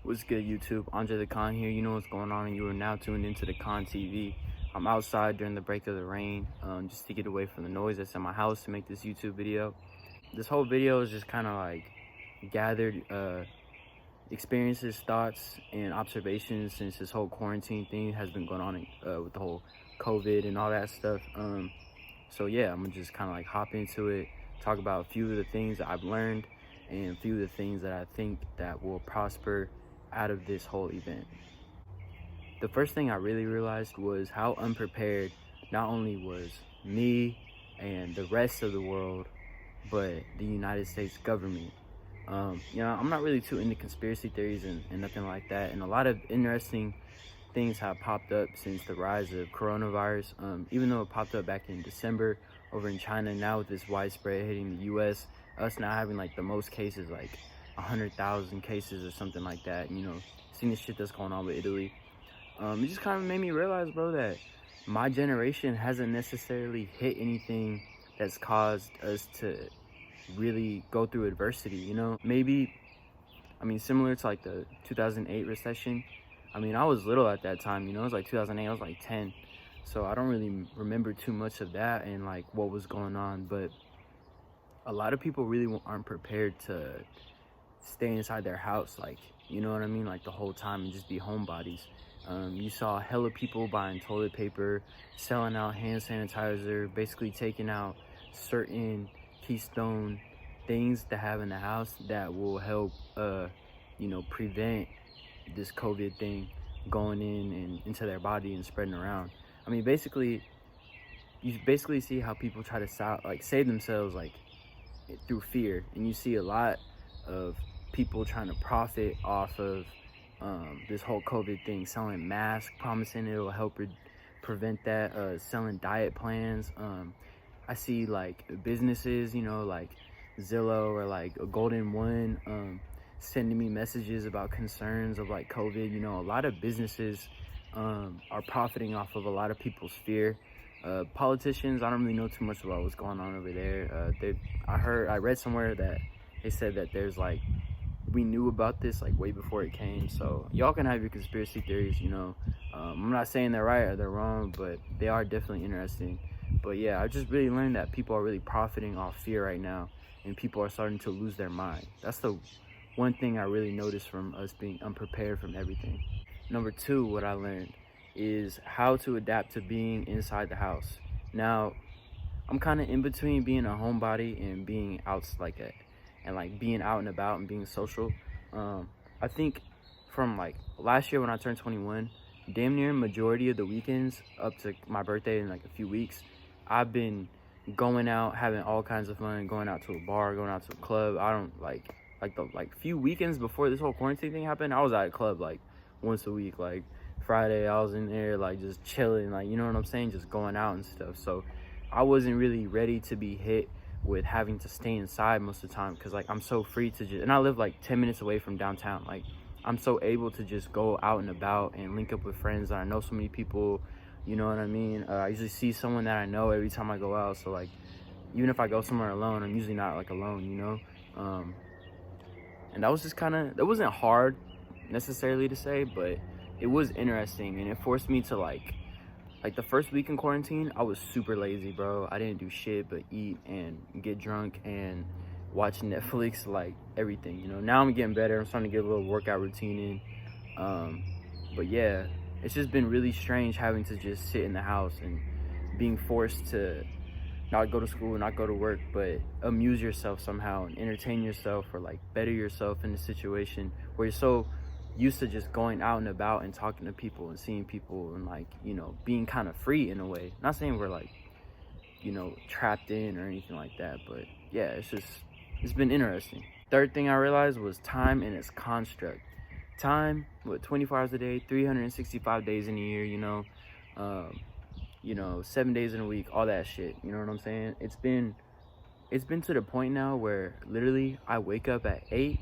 What's good, YouTube? Andre the Con here. You know what's going on, and you are now tuned into the Con TV. I'm outside during the break of the rain, just to get away from the noise that's in my house to make this YouTube video. This whole video is just kind of like gathered experiences, thoughts, and observations since this whole quarantine thing has been going on with the whole COVID and all that stuff. So yeah, I'm gonna just kind of like hop into it, talk about a few of the things that I've learned and a few of the things that I think that will prosper out of this whole event. The first thing I really realized was how unprepared not only was me and the rest of the world, but the United States government. I'm not really too into conspiracy theories and nothing like that, and a lot of interesting things have popped up since the rise of coronavirus. Even though it popped up back in December over in China, now with this widespread hitting the US, us now having like the most cases, like 100,000 cases or something like that. Seeing the shit that's going on with Italy, it just kind of made me realize, bro, that my generation hasn't necessarily hit anything that's caused us to really go through adversity. Maybe, similar to like the 2008 recession. I was little at that time. It was like 2008. I was like 10, so I don't really remember too much of that and like what was going on. But a lot of people really aren't prepared to stay inside their house, like, you know what I mean, like the whole time, and just be homebodies. You saw hella people buying toilet paper, selling out hand sanitizer, basically taking out certain keystone things to have in the house that will help prevent this COVID thing going in and into their body and spreading around. You basically see how people try to save themselves like through fear, and you see a lot of people trying to profit off of this whole COVID thing, selling masks, promising it'll help prevent that, selling diet plans. I see like businesses, like Zillow or like a Golden One, sending me messages about concerns of like COVID. A lot of businesses are profiting off of a lot of people's fear. Politicians, I don't really know too much about what's going on over there. I read somewhere that they said that there's like, we knew about this like way before it came. So y'all can have your conspiracy theories. I'm not saying they're right or they're wrong, but they are definitely interesting. But yeah, I just really learned that people are really profiting off fear right now, and people are starting to lose their mind. That's the one thing I really noticed from us being unprepared from everything. Number two, what I learned is how to adapt to being inside the house. Now, I'm kind of in between being a homebody and being out being out and about and being social. I think from like last year when I turned 21, damn near majority of the weekends up to my birthday in like a few weeks, I've been going out, having all kinds of fun, going out to a bar, going out to a club. I don't the few weekends before this whole quarantine thing happened, I was at a club like once a week. Like Friday, I was in there like just chilling, like, you know what I'm saying, just going out and stuff. So I wasn't really ready to be hit with having to stay inside most of the time, because like I'm so free to and I live like 10 minutes away from downtown. Like I'm so able to just go out and about and link up with friends. I know so many people, you know what I mean. I usually see someone that I know every time I go out. So like even if I go somewhere alone, I'm usually not like alone. And that was just that wasn't hard necessarily to say, but it was interesting, and it forced me to like the first week in quarantine, I was super lazy, bro. I didn't do shit but eat and get drunk and watch Netflix, like everything. Now I'm getting better. I'm starting to get a little workout routine in. But yeah, it's just been really strange having to just sit in the house and being forced to not go to school, not go to work, but amuse yourself somehow and entertain yourself, or like better yourself in a situation where you're so used to just going out and about and talking to people and seeing people and like, being kind of free in a way. Not saying we're like, trapped in or anything like that, but yeah, it's been interesting. Third thing I realized was time and its construct. Time, 24 hours a day, 365 days in a year, 7 days in a week, all that shit. You know what I'm saying? It's been to the point now where literally I wake up at 8,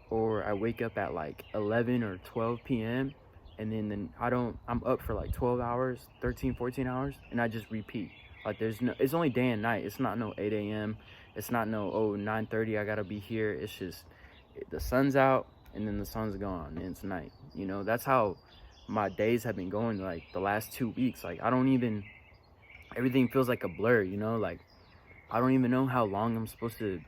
or I wake up at like 11 or 12 p.m. and then I'm up for like 12 hours, 13, 14 hours, and I just repeat. Like it's only day and night. It's not no 8 a.m. It's not no, 9:30, I gotta be here. It's just, the sun's out, and then the sun's gone and it's night. You know, that's how my days have been going like the last 2 weeks. Like, I don't even, everything feels like a blur, you know? Like, I don't even know how long I'm supposed to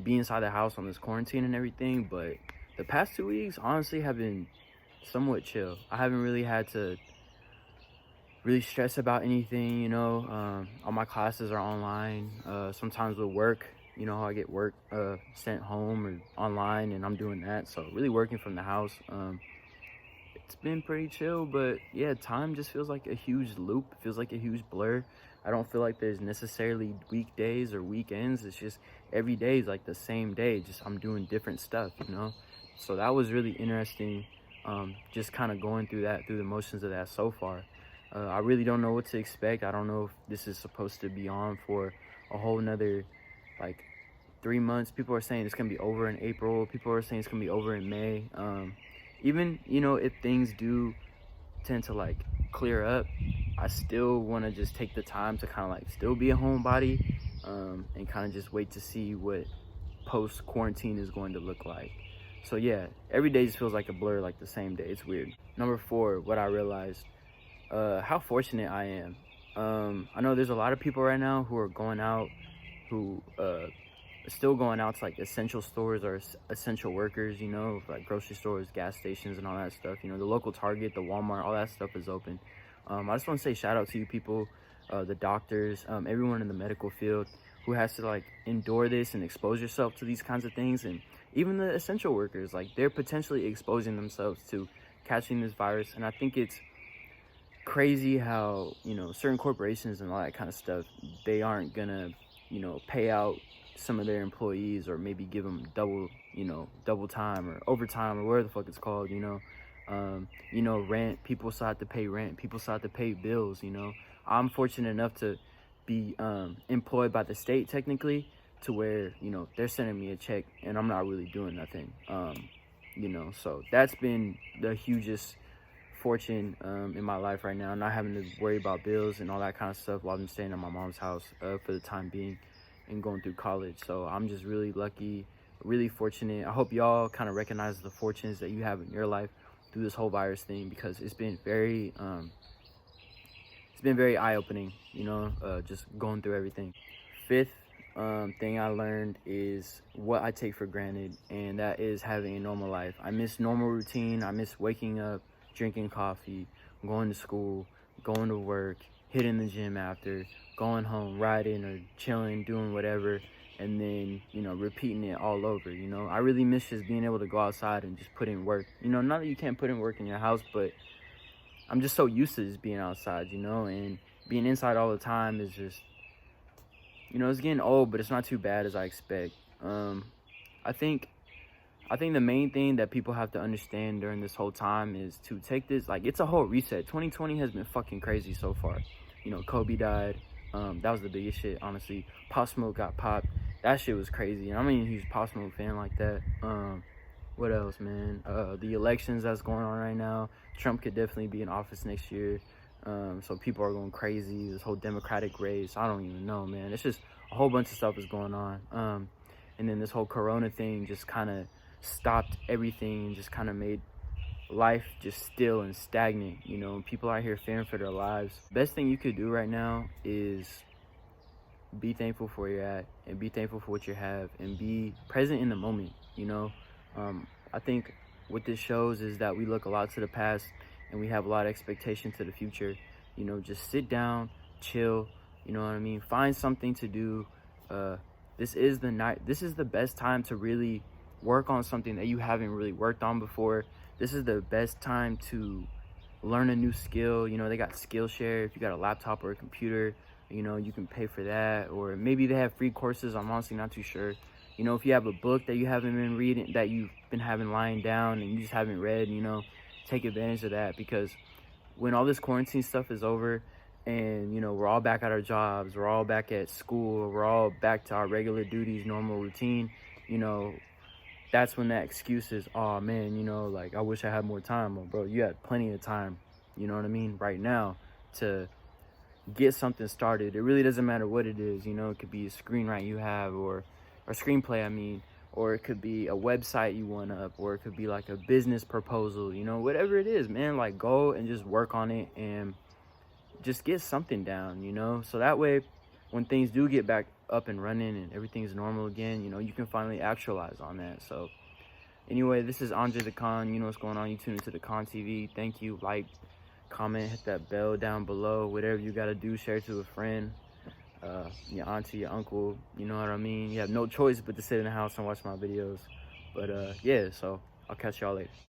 be inside the house on this quarantine and everything, but the past 2 weeks honestly have been somewhat chill. I haven't really had to really stress about anything, you know. All my classes are online. Sometimes with work, you know, I get work sent home or online, and I'm doing that. So really working from the house. It's been pretty chill, but yeah, time just feels like a huge loop. It feels like a huge blur. I don't feel like there's necessarily weekdays or weekends. It's just every day is like the same day. Just I'm doing different stuff, you know. So that was really interesting. Just kind of going through the motions of that so far. I really don't know what to expect. I don't know if this is supposed to be on for a whole nother like 3 months. People are saying it's gonna be over in April. People are saying it's gonna be over in May. Even, you know, if things do tend to like clear up, I still want to just take the time to kind of like still be a homebody, and kind of just wait to see what post quarantine is going to look like. So yeah, every day just feels like a blur, like the same day. It's weird. Number 4, what I realized, how fortunate I am. I know there's a lot of people right now who are going out, who still going out to like essential stores or essential workers, you know, like grocery stores, gas stations, and all that stuff. You know, the local Target, the Walmart, all that stuff is open. I just want to say shout out to you people, the doctors, everyone in the medical field who has to like endure this and expose yourself to these kinds of things. And even the essential workers, like they're potentially exposing themselves to catching this virus. And I think it's crazy how, you know, certain corporations and all that kind of stuff, they aren't gonna, you know, pay out some of their employees or maybe give them double time or overtime or whatever the fuck it's called, you know. Rent, people still have to pay rent, people still have to pay bills, you know. I'm fortunate enough to be employed by the state technically, to where, you know, they're sending me a check and I'm not really doing nothing, you know. So that's been the hugest fortune in my life right now, not having to worry about bills and all that kind of stuff while I'm staying at my mom's house for the time being and going through college. So I'm just really lucky, really fortunate. I hope y'all kind of recognize the fortunes that you have in your life through this whole virus thing, because it's been very eye-opening, you know, just going through everything. 5th thing I learned is what I take for granted, and that is having a normal life. I miss normal routine. I miss waking up, drinking coffee, going to school, going to work, hitting the gym after, going home, riding or chilling, doing whatever, and then, you know, repeating it all over, you know. I really miss just being able to go outside and just put in work. You know, not that you can't put in work in your house, but I'm just so used to just being outside, you know, and being inside all the time is just, you know, it's getting old, but it's not too bad as I expect. I think the main thing that people have to understand during this whole time is to take this, like, it's a whole reset. 2020 has been fucking crazy so far. You know, Kobe died. That was the biggest shit, honestly. Pop Smoke got popped. That shit was crazy. I'm not even a huge Pop Smoke fan like that. What else, man? The elections that's going on right now. Trump could definitely be in office next year. So people are going crazy. This whole Democratic race, I don't even know, man. It's just a whole bunch of stuff is going on. And then this whole Corona thing just kind of stopped everything and just kind of made life just still and stagnant, you know. People out here fearing for their lives. Best thing you could do right now is be thankful for where you're at, and be thankful for what you have, and be present in the moment, you know. I think what this shows is that we look a lot to the past and we have a lot of expectation to the future. You know, just sit down, chill, you know what I mean? Find something to do. This is the best time to really work on something that you haven't really worked on before. This is the best time to learn a new skill. You know, they got Skillshare. If you got a laptop or a computer, you know, you can pay for that. Or maybe they have free courses. I'm honestly not too sure. You know, if you have a book that you haven't been reading, that you've been having lying down and you just haven't read, you know, take advantage of that. Because when all this quarantine stuff is over and, you know, we're all back at our jobs, we're all back at school, we're all back to our regular duties, normal routine, you know, that's when that excuse is, oh man, you know, like, I wish I had more time. Well, bro, you had plenty of time, you know what I mean, right now to get something started. It really doesn't matter what it is, you know. It could be a screenwrite you have, or screenplay, I mean, or it could be a website you want up, or it could be like a business proposal, you know, whatever it is, man. Like, go and just work on it and just get something down, you know, so that way when things do get back up and running and everything's normal again, you know, you can finally actualize on that. So anyway, this is Andre the Con. You know what's going on. You tune into the Con TV. Thank you. Like, comment, hit that bell down below, whatever you got to do. Share it to a friend, your auntie, your uncle, you know what I mean. You have no choice but to sit in the house and watch my videos. But yeah, so I'll catch y'all later.